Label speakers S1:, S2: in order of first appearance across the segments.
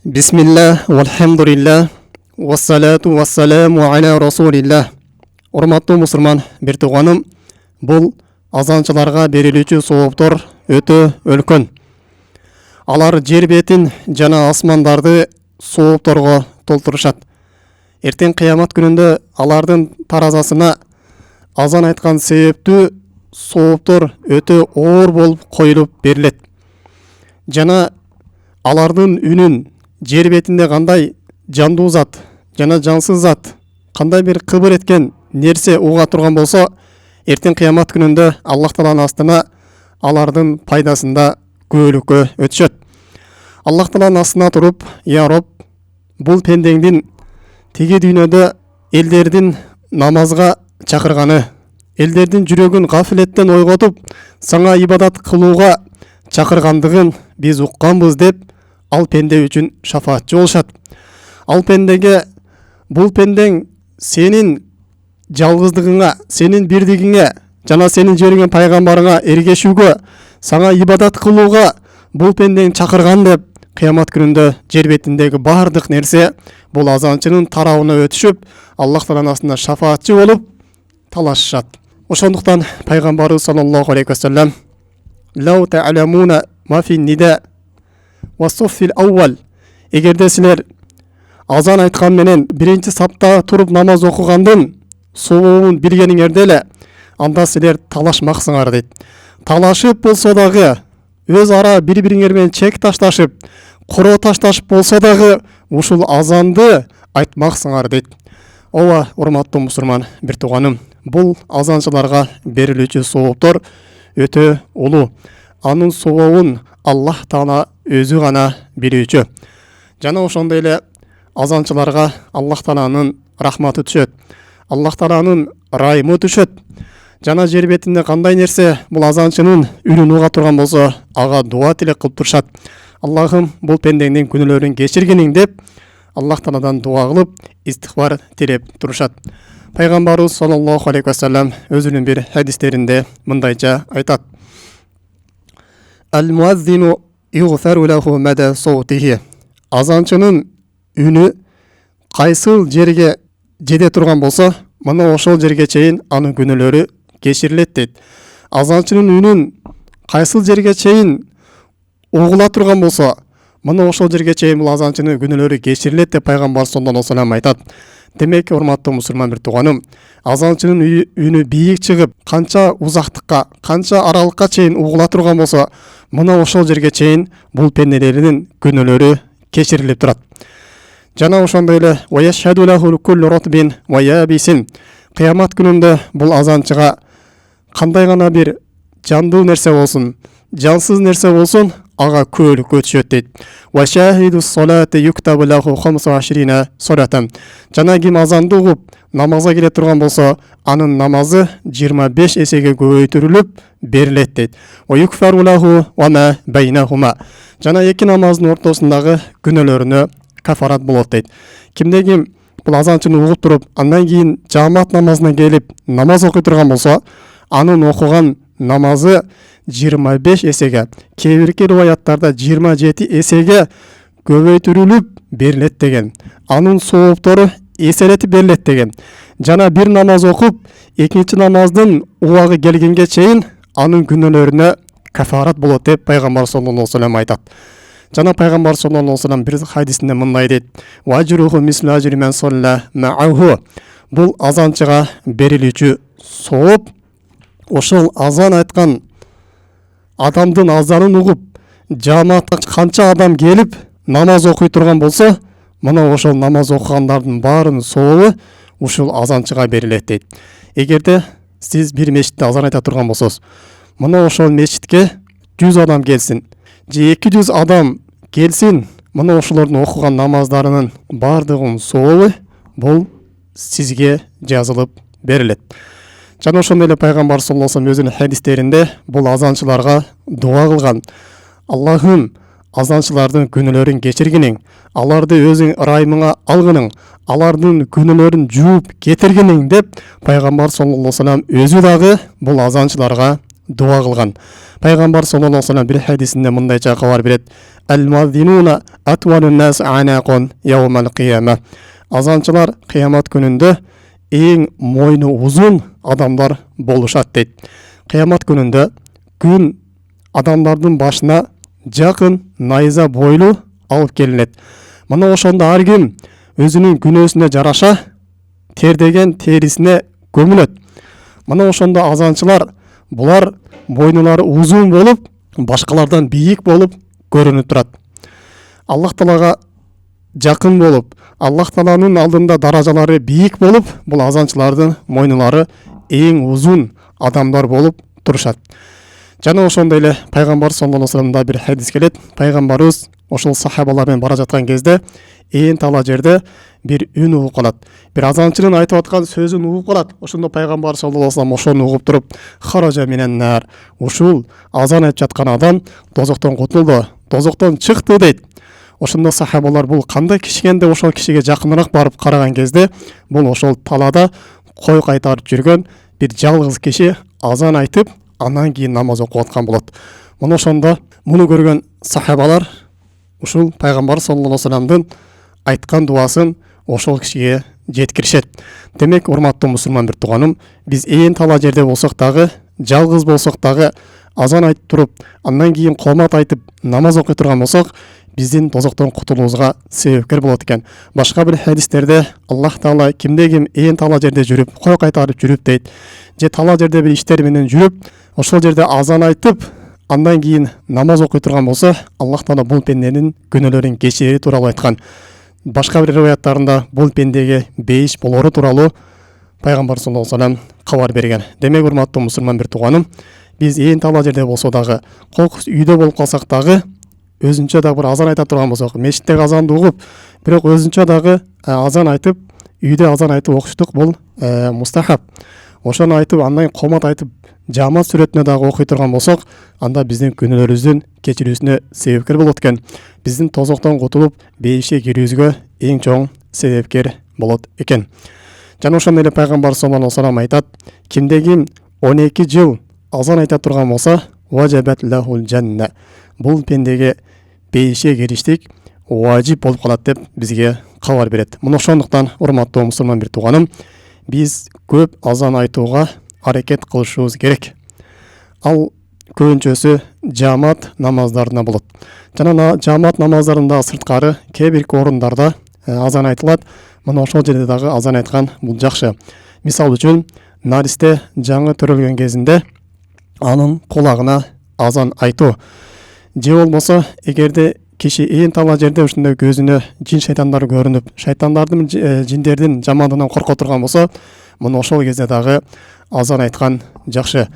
S1: Бисмиллах, вальхамдулиллах, вассалату вассаламу аля расулиллах. Урматтуу мусулман бир тууганым, бул азанчыларга берилүүчү сооптор өтө өлкөн. Алар жер бетин жана асмандарды соопторго толтурушат. Эртең кыямат күнүндө алардын таразасына азан айткан себептүү сооптор өтө оор болуп коюлуп берилет. Жана алардын үнүн жер бетинде кандай жандуу зат жана жансыз зат, кандай бир кыбыр эткен нерсе уга турган болсо, эртең кыямат күнүндө Аллах Тааланын астына алардын пайдасында көөлүккө өтүшөт. Аллах Тааланын астына туруп, я Роб, бул пендеңдин тиги дүйнөдө элдердин намазга чакырганы, элдердин жүрөгүн гафилеттен ойготуп, саңа ибадат кылууга чакыргандыгын биз укканбыз деп, ал пенде үчүн шафаатчы болушат. Ал пендеге бул пендең сенин жалгыздыгыңа, сенин бирдигиңе жана сенин жиберген пайгамбарыңа эргешүүгө, саңа ибадат кылууга бул пендең чакырган деп, кыямат күнүндө жер бетиндеги бардык нерсе бул азанчынын тарабына өтүшүп, Аллах Тааланын астында шафаатчы болуп талашышат. Ошондуктан пайгамбарыбыз саллаллаху алейхи вассалам лау та'ламуна ма фи нида ва соффил аувал, эгерде силер азан айткан менен биринчи сапта туруп намаз окугандын сообун билгениңерде эле, анда силер талашмаксыңар дейт. Талашып болсо дагы, өз ара бири-бириңер менен чек ташташып, куроо ташташып болсо дагы ушул азанды айтмаксыңар дейт. Ооба, урматтуу мусулман бир тууганым, бул азанчыларга берилүүчү сооптор өтө улуу. Анын сообун Аллах Таала өзү гана билүүчү. Жана ошондой эле азанчыларга Аллах Тааланын рахматы түшөт. Аллах Тааланын райымы түшөт. Жана жер бетинде кандай нерсе бул азанчынын үнүн уга турган болсо, ага дуа тилек кылып турушат. Аллахым, бул пендеңдин күнөөлөрүн кечиргениң деп, Аллах Тааладан дуа кылып, истихбар тилеп турушат. Пайгамбарыбыз саллаллаху алейхи вассалам өзүнүн бир хадистеринде мындайча айтат: Ал-муаззину югфару лаху мада саутихи. Азанчынын үнү кайсыл жерге жете турган болсо, мына ошол жерге чейин анын күнөөлөрү кечирилет дейт. Азанчынын үнүн кайсыл жерге чейин угула турган болсо, мына ошол жерге чейин бул азанчынын күнөөлөрү кечирилет деп пайгамбар саллаллаху алейхи вассалам айтат. Демек, урматтуу мусулман бир тууганым, азанчынын үнү бийик чыгып, канча узактыкка, канча аралыкка чейин угула турган болсо, мына ошол жерге чейин бул пенделеринин күнөөлөрү кечирилип турат. Жана ошондой эле ваяшхаду лаху куллу ратбин ва ябисин. Кыямат күнүндө бул азанчыга кандай гана бир жандуу нерсе болсун, жансыз нерсе болсун, ага көөлүк өтүшөт дейт. Ва шахиду салати юктабу лаху 25 салатан. Жана ким азанды угуп намазга келе турган болсо, анын намазы 25 эсеге көбөйтүрүлүп берилет дейт. Ва юкфару лаху ва ма байнахума. Жана эки намаздын ортосундагы күнөөлөрүнө кафарат болот дейт. Кимде ким бул азанчыны угуп туруп, андан кийин жамаат намазына келип намаз окуй турган болсо, анын окуган намазы 25 эсеге, кээ бирки риваяттарда 27 эсеге көбөйтүрүлүп берилет деген. Анын сооптору эселетип берилет деген. Жана бир намаз окуп, экинчи намаздын убагы келгенге чейин анын күнөөлөрүнө кафарат болот деп пайгамбар саллаллаху алейхи вассалам айтат. Жана пайгамбар саллаллаху алейхи вассалам бир хадисинде мындай дейт: "Ваджруху мислу ажри ман салла ма'аху." Бул азанчыга берилүүчү сооп ошол азан айткан адамдын азанын угуп, жамаатка канча адам келип намаз окуй турган болсо, мына ошол намаз окугандардын баарынын сообу ушул азанчыга берилет дейт. Эгерде сиз бир мечитте азан айта турган болсоңуз, мына ошол мечитке 100 адам келсин, же 200 адам келсин, мына ошолордун окуган намаздарынын бардыгынын сообу бул сизге жазылып берилет. Жана ошондой эле пайгамбар саллаллаху алейхи вассалам өзүнүн хадистеринде бул азанчыларга дуа кылган: Аллахым, азанчылардын күнөөлөрүн кечиргениң, аларды өзүң ырайымыңа алгының, алардын күнөөлөрүн жууп кетиргениң деп пайгамбар саллаллаху алейхи вассалам өзү дагы бул азанчыларга дуа кылган. Пайгамбар саллаллаху алейхи ва саллям бир хадисинде мындайча кабар берет: "Ал-муаззинуна атвалун нас анакун яумал кияма." Азанчылар кыямат күнүндө эң мойну узун адамдар болушат дейт. Кыямат күнүндө күн адамдардын башына жакын найза бойлуу алып келинет. Мына ошондо ар ким өзүнүн күнөөсүнө жараша тердеген терисине көмүлөт. Мына ошондо азанчылар булар бойнулары узун болуп, башкалардан бийик болуп көрүнүп турат. Аллах Таалага жакын болуп, Аллах Тааланын алдында даражалары бийик болуп, бул азанчылардын мойнулары эң узун адамдар болуп турушат. Жана ошондой эле пайгамбар саллаллаху алейхи ва салламда бир хадис келет. Пайгамбарыбыз ошол сахабалар менен бара жаткан кезде ээн тала жерде бир үн угуп калат. Бир азанчынын айтып аткан сөзүн угуп калат. Ошондо пайгамбар саллаллаху алейхи ва саллам ошону угуп туруп, "Хаража минен нар", ушул азан айтып жаткан адам тозоктон кутулду, тозоктон чыкты дейт. Ошондо сахабалар бул кандай киши экен деп ошол кишиге жакыныраак барып караган кезде, бул ошол талада кой кайтарып жүргөн бир жалгыз киши азан айтып, андан кийин намаз окуп аткан болот. Мына ошондо муну көргөн сахабалар ушул пайгамбар саллаллаху алейхи ва салламдын айткан дуасын ошол кишиге жеткиришет. Демек, урматтуу мусулман бир тууганым, биз ээн тала жерде болсок дагы, жалгыз болсок дагы азан айтып туруп, андан кийин комат айтып намаз окуй турган болсок, биздин тозоктон кутулуубузга себепкер болот экен. Башка бир хадистерде Аллах Таала кимде ким ээн тала жерде жүрүп, кой кайтарып жүрүп дейт, же тала жерде бир иштер менен жүрүп, ошол жерде азан айтып, андан кийин намаз окуй турган болсо, Аллах Таала бул пенденин күнөөлөрүн кечирери тууралуу айткан. Башка бир риваяттарында бул пендеге бейиш болору тууралуу пайгамбар саллаллаху алейхи ва саллям кабар берген. Демек, урматтуу мусулман бир тууганым, биз ээн тала жерде болсо дагы, кокус үйдө болуп калсак дагы, өзүнчө дагы бир азан айта турган болсок, мечиттеги азанды угуп, бирок өзүнчө дагы азан айтып, үйдө азан айтып окуштук бул мустахаб. Ошону айтып, андан комат айтып, жамаат сүрөтүнө дагы окуй турган болсок, анда биздин күнөөлөрүбүздүн кечирүүсүнө себепкер болот экен. Биздин тозоктон кутулуп, бейишке кирүүбүзгө эң чоң себепкер болот экен. Жана ошондой эле пайгамбар саллаллаху алейхи ва саллям айтат: "Кимде ким 12 жыл азан айта турган болсо, важабат лахул жанна." Бул пендеге бейишке кириштик важип болуп калат деп бизге кабар берет. Мына ошондуктан, урматтуу мусулман бир тууганым, биз көп азан айтууга аракет кылышыбыз керек. Ал көбүнчөсү жамаат намаздарына болот. Жана жамаат намаздарында сырткары кээ бир орундарда азан айтылат. Мына ошол жерде дагы азан айткан бул жакшы. Мисал үчүн, наристе жаңы төрөлгөн кезинде анын кулагына азан айтуу. Же болбосо, эгерде киши ээн тала жерде ушундай көзүнө жин шайтандар көрүнүп, шайтандардын, жиндердин жамандыгынан корко турган болсо, мына ошол кезде дагы азан айткан жакшы.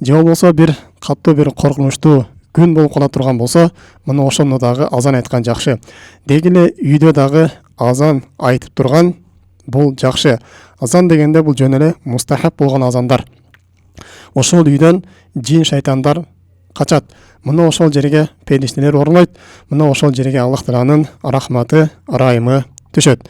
S1: Же болбосо, бир катуу бир коркунучтуу күн болуп кала турган болсо, мына ошондо дагы азан айткан жакшы. Деги эле үйдө дагы азан айтып турган бул жакшы. Азан дегенде бул жөн эле мустахаб болгон азандар. Ошол үйдөн жин шайтандар качат. Мына ошол жерге периштелер орнойт. Мына ошол жерге Аллах Тааланын рахматы, ырайымы түшөт.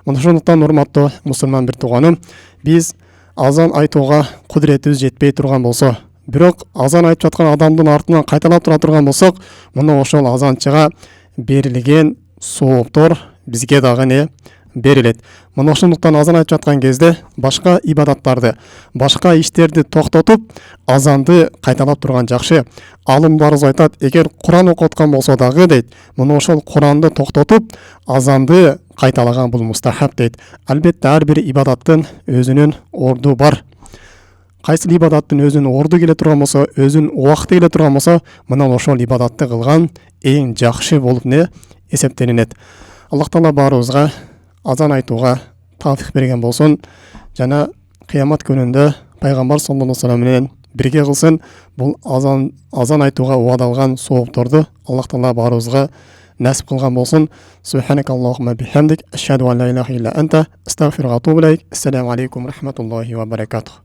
S1: Мына ошондуктан, урматтуу мусулман бир тууганым, биз азан айтууга кудуретибиз жетпей турган болсо, бирок азан айтып жаткан адамдын артынан кайталап тура турган болсок, мына ошол азанчыга берилген сооптор бизге дагы не берилет. Мына ошондуктан азан айтып жаткан кезде башка ибадаттарды, башка иштерди токтотуп, азанды кайталап турган жакшы. Алымдарыбыз айтат, эгер Куран окуп аткан болсо дагы дейт, мына ошол Куранды токтотуп, азанды кайталаган бул мустахаб дейт. Албетте ар бир ибадаттын өзүнүн орду бар. Кайсы ибадаттын өзүнүн орду келе турган болсо, өзүнүн убакыты келе турган болсо, мына ошол ибадатты кылган эң жакшы болуп не эсептелинет. Аллах Таала баарыбызга азан айтууга тафик берген болсун, жана кыямат күнүндө пайгамбар саллаллаху алейхи ва саллям менен бирге кылсын. Бул азан айтууга убадалган соопторду Аллах Таала баарыбызга насип кылган болсун. Субханакаллахумма бихамдик, ашхаду ан ла илаха илля анта, астагфирука ва атубу илейк. Ассаламу алейкум ва рахматуллахи ва баракатух.